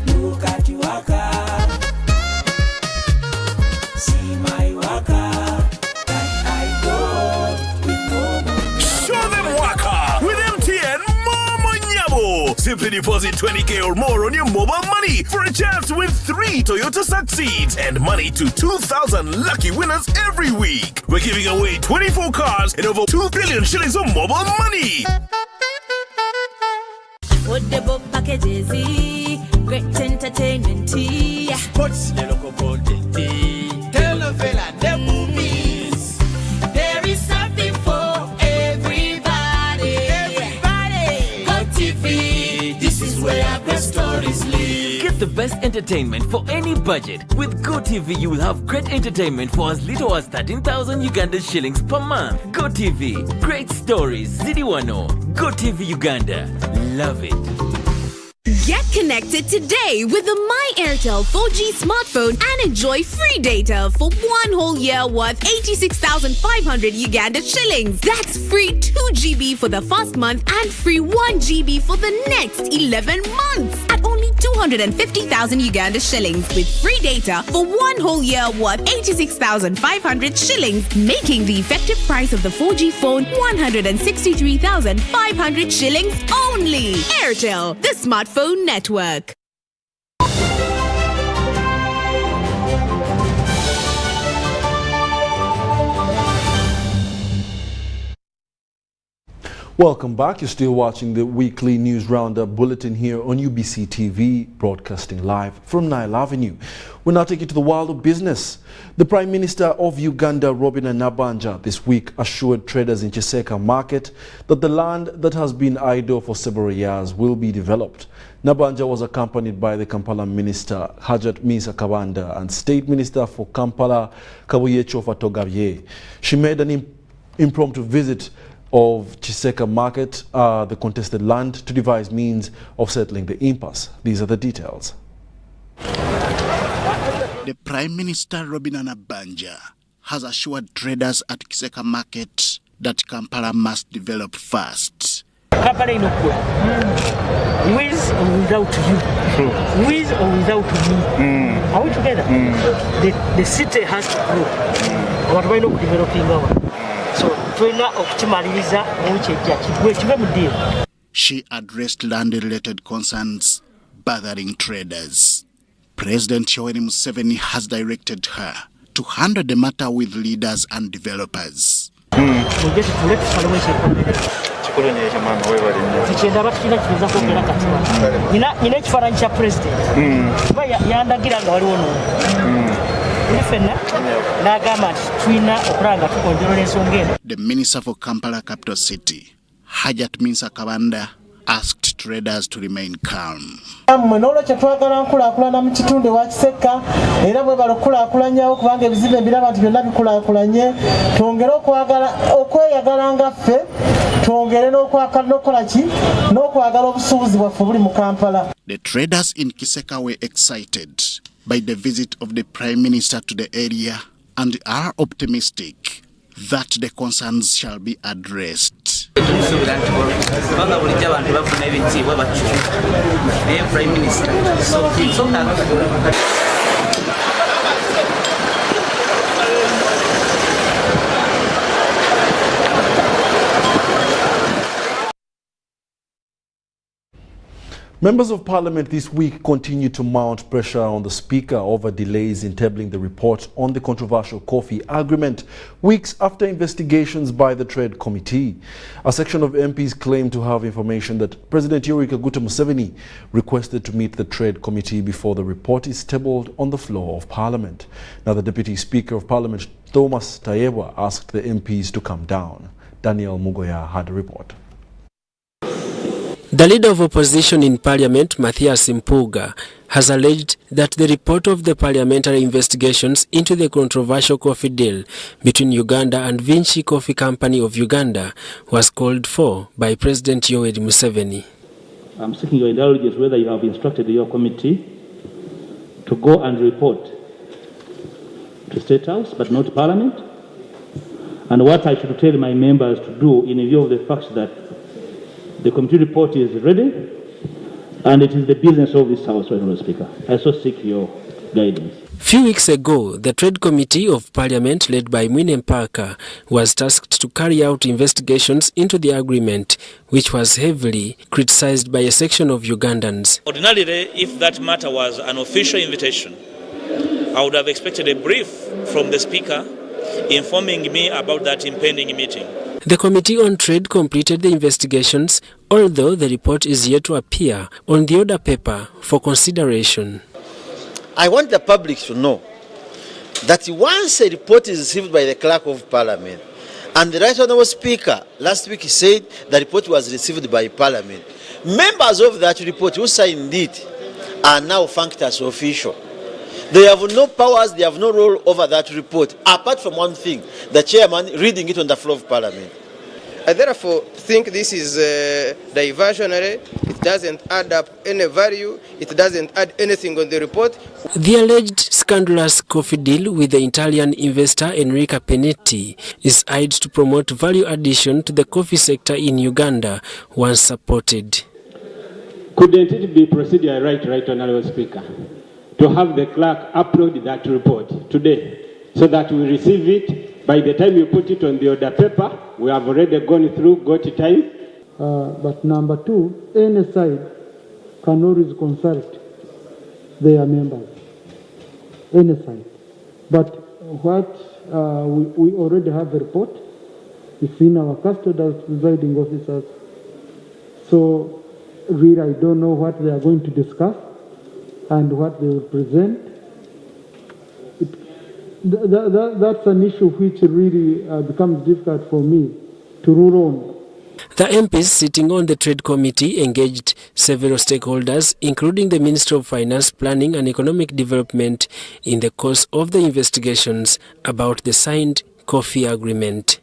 look at you waka. See my waka that I got with Momo Nyabo. Show them waka with MTN Momo Nyabo. Simply deposit 20K or more on your mobile money for a chance to win 3 Toyota Succeeds and money to 2,000 lucky winners every week. We're giving away 24 cars and over 2 billion shillings of mobile money. Football packages, great entertainment, sports, the local content, telenovela, the movies. There is something for everybody. Everybody, Go TV. This is where best stories live. Get the best entertainment for any budget. With GoTV, you will have great entertainment for as little as 13,000 Uganda shillings per month. GoTV, great stories. Zidiwano, GoTV Uganda. Love it. Get connected today with the My Airtel 4G smartphone and enjoy free data for 1 whole year worth 86,500 Uganda shillings. That's free 2 GB for the first month and free 1 GB for the next 11 months at only 250,000 Uganda shillings with free data for 1 whole year worth 86,500 shillings, making the effective price of the 4G phone 163,500 shillings only. Airtel, the smartphone network. Welcome back. You're still watching the weekly news roundup bulletin here on UBC TV, broadcasting live from Nile Avenue. We'll now take you to the world of business. The Prime Minister of Uganda, Robin Nabanja, this week assured traders in Chiseka Market that the land that has been idle for several years will be developed. Nabanja was accompanied by the Kampala Minister, Hajat Misa Kabanda, and State Minister for Kampala, Kabuyecho Fatogabye. She made an impromptu visit of Chiseka Market, the contested land, to devise means of settling the impasse. These are the details. The Prime Minister Robin Nabanja has assured traders at Chiseka Market that Kampala must develop fast. Kampala in Okura. With or without you. With or without me. Are we together? The city has to grow. What we know developing our. So she addressed land-related concerns bothering traders. President Yoweri Museveni has directed her to handle the matter with leaders and developers. The Minister for Kampala Capital City, Hajat Misa Kabanda, asked traders to remain calm. The traders in Chiseka were excited by the visit of the Prime Minister to the area and are optimistic that the concerns shall be addressed. Members of Parliament this week continue to mount pressure on the Speaker over delays in tabling the report on the controversial coffee agreement, weeks after investigations by the Trade Committee. A section of MPs claim to have information that President Yoweri Kaguta Museveni requested to meet the Trade Committee before the report is tabled on the floor of Parliament. Now, the Deputy Speaker of Parliament, Thomas Tayebwa, asked the MPs to calm down. Daniel Mugoya had a report. The leader of opposition in Parliament, Matthias Mpuga, has alleged that the report of the parliamentary investigations into the controversial coffee deal between Uganda and Vinci Coffee Company of Uganda was called for by President Yoweri Museveni. I'm seeking your indulgence whether you have instructed your committee to go and report to State House but not Parliament, and what I should tell my members to do in view of the fact that the committee report is ready, and it is the business of this House, Honourable Speaker. I so seek your guidance. Few weeks ago, the Trade Committee of Parliament, led by Mwine Parker, was tasked to carry out investigations into the agreement, which was heavily criticized by a section of Ugandans. Ordinarily, if that matter was an official invitation, I would have expected a brief from the Speaker informing me about that impending meeting. The Committee on Trade completed the investigations, although the report is yet to appear on the order paper for consideration. I want the public to know that once a report is received by the Clerk of Parliament, and the Right Honourable Speaker last week said the report was received by Parliament, members of that report who signed it are now funked as official. They have no powers, they have no role over that report, apart from one thing, the chairman reading it on the floor of Parliament. I therefore think this is diversionary. It doesn't add up any value. It doesn't add anything on the report. The alleged scandalous coffee deal with the Italian investor Enrica Penetti is eyed to promote value addition to the coffee sector in Uganda once supported. Couldn't it be procedure right, Honourable Speaker, to have the clerk upload that report today so that we receive it? By the time you put it on the order paper, we have already gone through, got time. But number two, any side can always consult their members, any side. But what we already have a report, It's in our custody as presiding officers. So really, I don't know what they are going to discuss and what they will present. That's an issue which really becomes difficult for me to rule on. The MPs sitting on the Trade Committee engaged several stakeholders, including the Ministry of Finance, Planning and Economic Development, in the course of the investigations about the signed coffee agreement.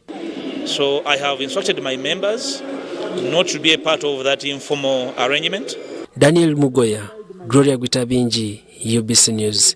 So I have instructed my members not to be a part of that informal arrangement. Daniel Mugoya, Gloria Gwitabinji, UBC News.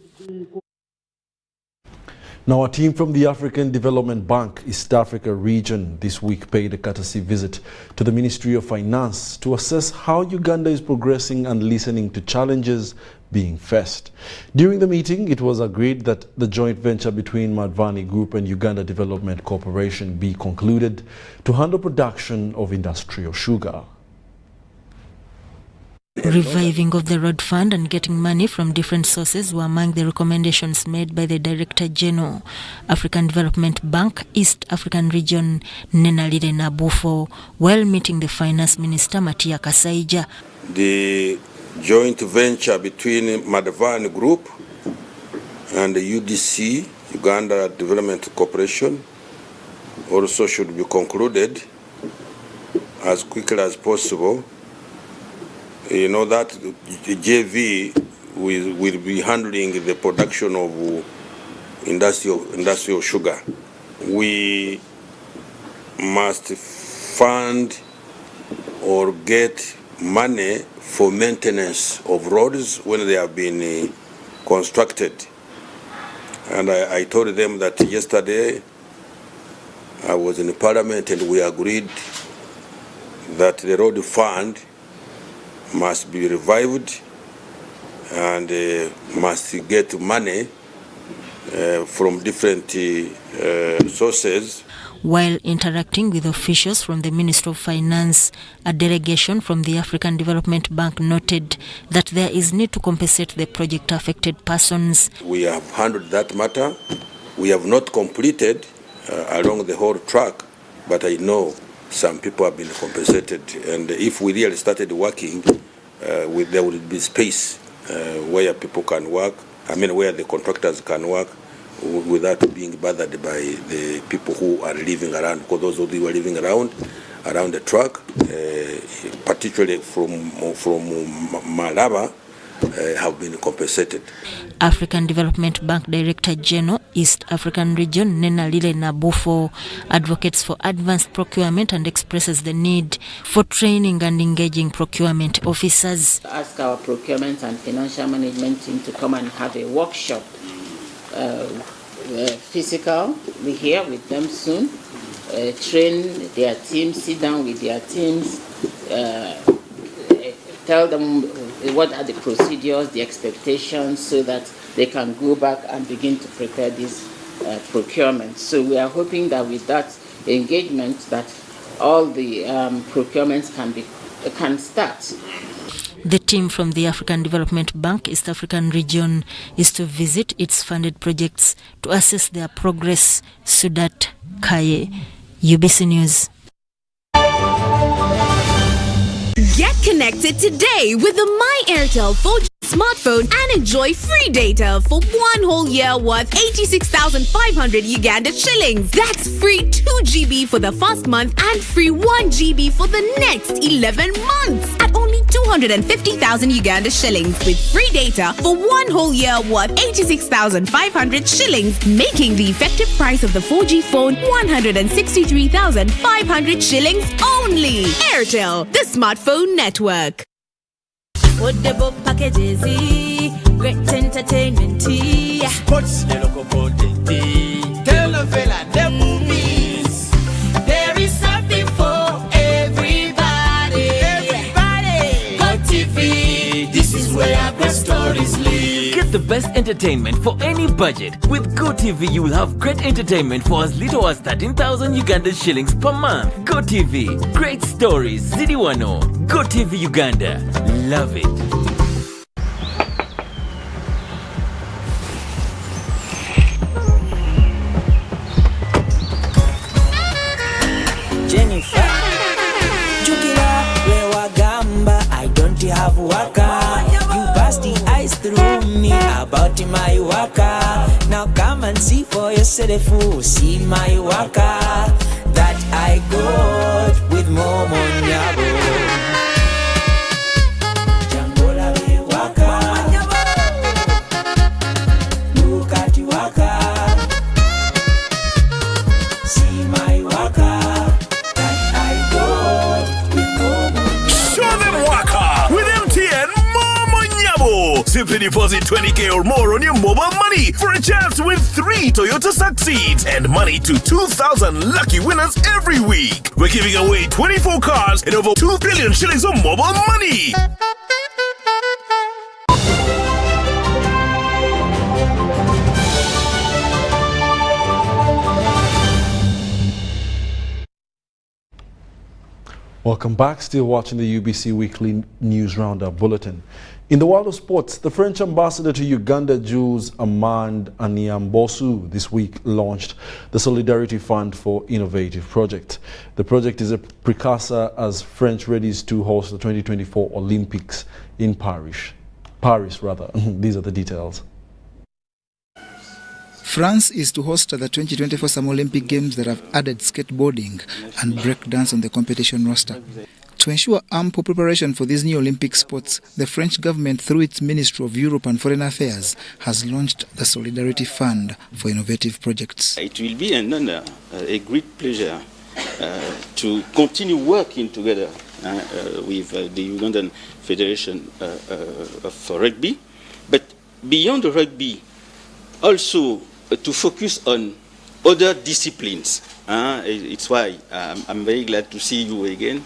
Now, a team from the African Development Bank East Africa region this week paid a courtesy visit to the Ministry of Finance to assess how Uganda is progressing and listening to challenges being faced. During the meeting, it was agreed that the joint venture between Madvani Group and Uganda Development Corporation be concluded to handle production of industrial sugar. Reviving of the road fund and getting money from different sources were among the recommendations made by the Director General, African Development Bank, East African Region, Nenalire Nabufo, while meeting the Finance Minister, Matia Kasaija. The joint venture between Madvani Group and the UDC, Uganda Development Corporation, also should be concluded as quickly as possible. You know that the JV will be handling the production of industrial sugar. We must fund or get money for maintenance of roads when they have been constructed. And I told them that yesterday I was in Parliament and we agreed that the road fund must be revived and must get money from different sources. While interacting with officials from the Ministry of Finance, a delegation from the African Development Bank noted that there is need to compensate the project-affected persons. We have handled that matter. We have not completed along the whole track, but I know some people have been compensated, and if we really started working, there would be space where people can work, where the contractors can work without being bothered by the people who are living around, because those who are living around the track, particularly from Malaba, have been compensated. African Development Bank Director General, East African Region, Nenalile Nabufo, advocates for advanced procurement and expresses the need for training and engaging procurement officers. Ask our procurement and financial management team to come and have a workshop, physical. We're here with them soon. Train their teams, sit down with their teams, tell them what are the procedures, the expectations, so that they can go back and begin to prepare this procurement. So we are hoping that with that engagement, that all the procurements can start. The team from the African Development Bank East African Region is to visit its funded projects to assess their progress. Sudat Kaye, UBC News. Get connected today with the My Airtel 4G smartphone and enjoy free data for 1 whole year worth 86,500 Uganda shillings. That's free 2 GB for the first month and free 1 GB for the next 11 months at only 250,000 Uganda shillings with free data for 1 whole year worth 86,500 shillings, making the effective price of the 4G phone 163,500 shillings only. Airtel, the smartphone network. Football packages, great entertainment, sports, local content, telenovela, the movies. There is something for everybody. Everybody, Go TV. This is where great stories live. Get the best entertainment for any budget. With GoTV, you will have great entertainment for as little as 13,000 Uganda shillings per month. GoTV, great stories, Zidiwano. GoTV Uganda, love it. through me about my waka. Now come and see for yourself, see my waka that I got with Momo Nyabo. Jangola be waka, look at you waka, see my waka that I got with Momo Nyabo. Show them waka with MTN Momo Nyabo. Simply deposit 20K or more on your mobile money for a chance to win 3 Toyota Succeeds and money to 2,000 lucky winners every week. We're giving away 24 cars and over 2 billion shillings of mobile money. Welcome back. Still watching the UBC Weekly News Roundup Bulletin. In the world of sports, the French ambassador to Uganda, Jules Amand Aniambosu, this week launched the Solidarity Fund for Innovative Project. The project is a precursor as French readies to host the 2024 Olympics in Paris. These are the details. France is to host the 2024 Summer Olympic Games that have added skateboarding and breakdance on the competition roster. To ensure ample preparation for these new Olympic sports, the French government, through its Ministry of Europe and Foreign Affairs, has launched the Solidarity Fund for Innovative Projects. It will be an honor, a great pleasure to continue working together with the Ugandan Federation for Rugby, but beyond the rugby, also to focus on other disciplines. It's why I'm very glad to see you again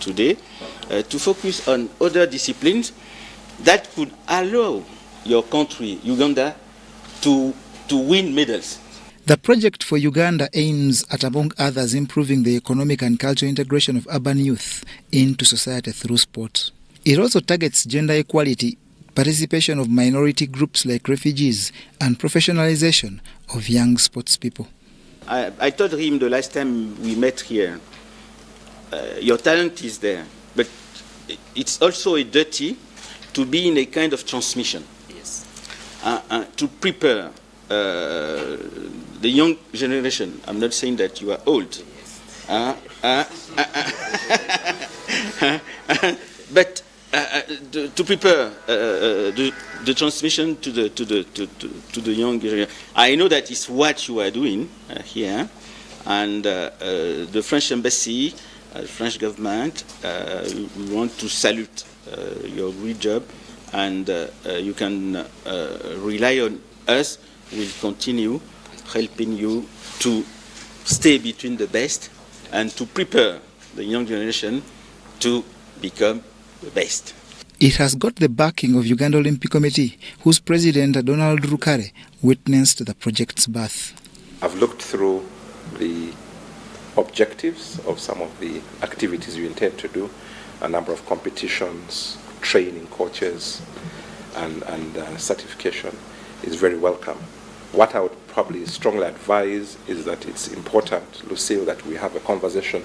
today, to focus on other disciplines that could allow your country, Uganda, to win medals. The project for Uganda aims at, among others, improving the economic and cultural integration of urban youth into society through sport. It also targets gender equality, participation of minority groups like refugees, and professionalization of young sports people. I told him the last time we met here, your talent is there, but it's also a duty to be in a kind of transmission. Yes. To prepare the young generation. I'm not saying that you are old. Yes. But to prepare the transmission to the young generation. I know that is what you are doing here, and the French embassy, the French government, we want to salute your great job, and you can rely on us. We'll continue helping you to stay between the best and to prepare the young generation to become the best. It has got the backing of Uganda Olympic Committee, whose president, Donald Rukare, witnessed the project's birth. I've looked through the objectives of some of the activities you intend to do, a number of competitions, training coaches, and certification is very welcome. What I would probably strongly advise is that it's important, Lucille, that we have a conversation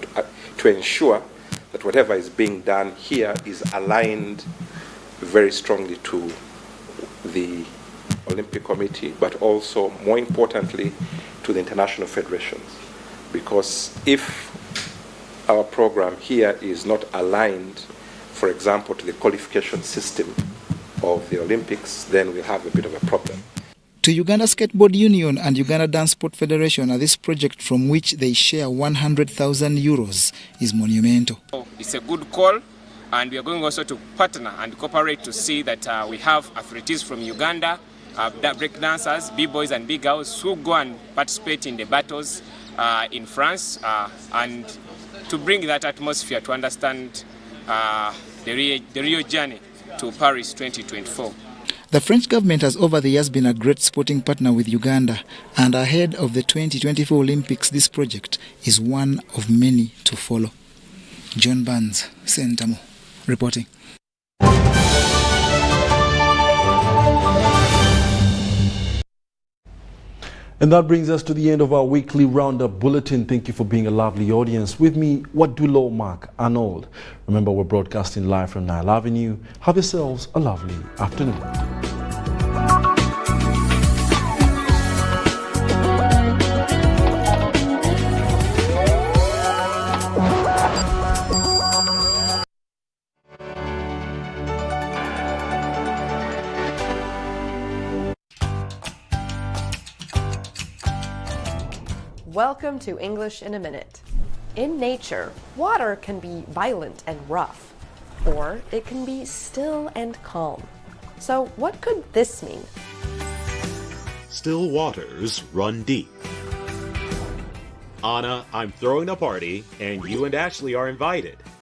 to ensure that whatever is being done here is aligned very strongly to the Olympic Committee, but also, more importantly, to the international federations. Because if our program here is not aligned, for example, to the qualification system of the Olympics, then we'll have a bit of a problem. To Uganda Skateboard Union and Uganda Dance Sport Federation, this project, from which they share 100,000 euros, is monumental. It's a good call, and we are going also to partner and cooperate to see that we have athletes from Uganda, breakdancers, b-boys and b-girls who go and participate in the battles in France, and to bring that atmosphere to understand the real journey to Paris 2024. The French government has over the years been a great sporting partner with Uganda, and ahead of the 2024 Olympics, this project is one of many to follow. John Barnes, Sentamo, reporting. And that brings us to the end of our weekly roundup bulletin. Thank you for being a lovely audience. With me, Wadulo, Mark, Arnold. Remember, we're broadcasting live from Nile Avenue. Have yourselves a lovely afternoon. Welcome to English in a Minute. In nature, water can be violent and rough, or it can be still and calm. So what could this mean? Still waters run deep. Anna, I'm throwing a party, and you and Ashley are invited.